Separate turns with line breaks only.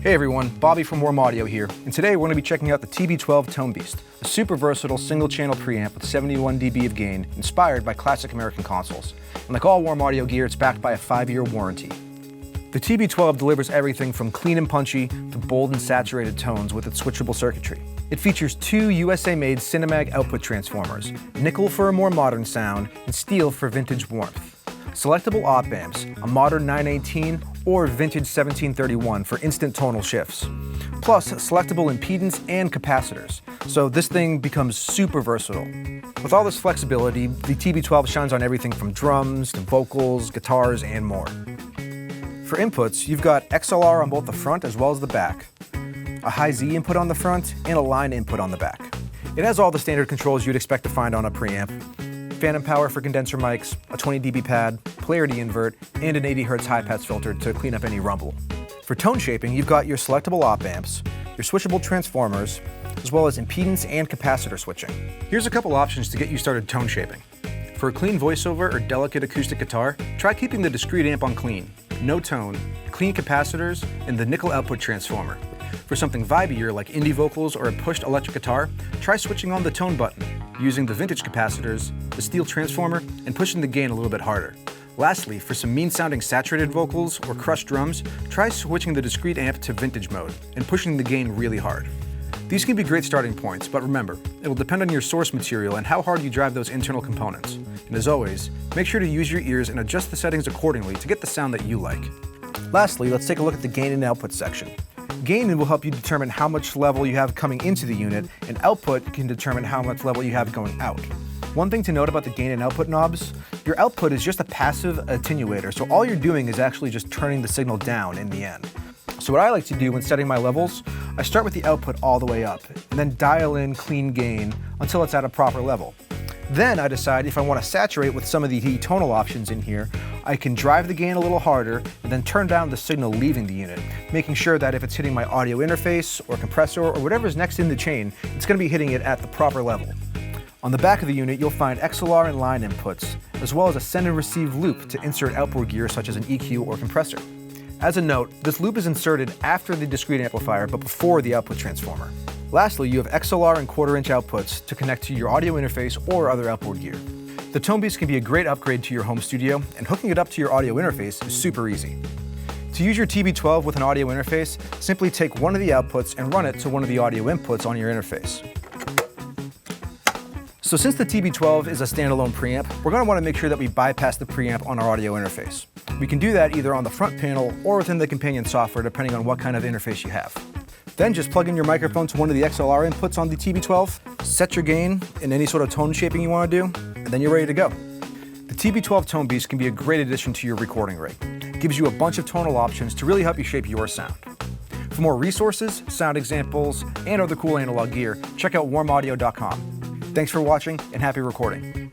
Hey everyone, Bobby from R.E.M Audio here, and today we're going to be checking out the TB12 Tone Beast, a super versatile single-channel preamp with 71 dB of gain, inspired by classic American consoles. And like all R.E.M Audio gear, it's backed by a 5-year warranty. The TB12 delivers everything from clean and punchy to bold and saturated tones with its switchable circuitry. It features two USA-made Cinemag output transformers, nickel for a more modern sound and steel for vintage warmth. Selectable op amps, a modern 918 or vintage 1731 for instant tonal shifts. Plus selectable impedance and capacitors, so this thing becomes super versatile. With all this flexibility, the TB12 shines on everything from drums to vocals, guitars, and more. For inputs, you've got XLR on both the front as well as the back, a high Z input on the front, and a line input on the back. It has all the standard controls you'd expect to find on a preamp. Phantom power for condenser mics, a 20 dB pad, polarity invert, and an 80 Hz high-pass filter to clean up any rumble. For tone shaping, you've got your selectable op amps, your switchable transformers, as well as impedance and capacitor switching. Here's a couple options to get you started tone shaping. For a clean voiceover or delicate acoustic guitar, try keeping the discrete amp on clean, no tone, clean capacitors, and the nickel output transformer. For something vibier like indie vocals or a pushed electric guitar, try switching on the tone button, using the vintage capacitors, the steel transformer, and pushing the gain a little bit harder. Lastly, for some mean-sounding saturated vocals or crushed drums, try switching the discrete amp to vintage mode and pushing the gain really hard. These can be great starting points, but remember, it will depend on your source material and how hard you drive those internal components. And as always, make sure to use your ears and adjust the settings accordingly to get the sound that you like. Lastly, let's take a look at the gain and output section. Gain will help you determine how much level you have coming into the unit, and output can determine how much level you have going out. One thing to note about the gain and output knobs, your output is just a passive attenuator, so all you're doing is actually just turning the signal down in the end. So what I like to do when setting my levels, I start with the output all the way up, and then dial in clean gain until it's at a proper level. Then I decide if I want to saturate with some of the tonal options in here, I can drive the gain a little harder and then turn down the signal leaving the unit, making sure that if it's hitting my audio interface or compressor or whatever's next in the chain, it's going to be hitting it at the proper level. On the back of the unit, you'll find XLR and line inputs, as well as a send and receive loop to insert outboard gear such as an EQ or compressor. As a note, this loop is inserted after the discrete amplifier but before the output transformer. Lastly, you have XLR and 1/4-inch outputs to connect to your audio interface or other outboard gear. The Tone Beast can be a great upgrade to your home studio, and hooking it up to your audio interface is super easy. To use your TB12 with an audio interface, simply take one of the outputs and run it to one of the audio inputs on your interface. So since the TB12 is a standalone preamp, we're going to want to make sure that we bypass the preamp on our audio interface. We can do that either on the front panel or within the companion software, depending on what kind of interface you have. Then just plug in your microphone to one of the XLR inputs on the TB12, set your gain in any sort of tone shaping you want to do, and then you're ready to go. The TB12 Tone Beast can be a great addition to your recording rig. It gives you a bunch of tonal options to really help you shape your sound. For more resources, sound examples, and other cool analog gear, check out warmaudio.com. Thanks for watching and happy recording.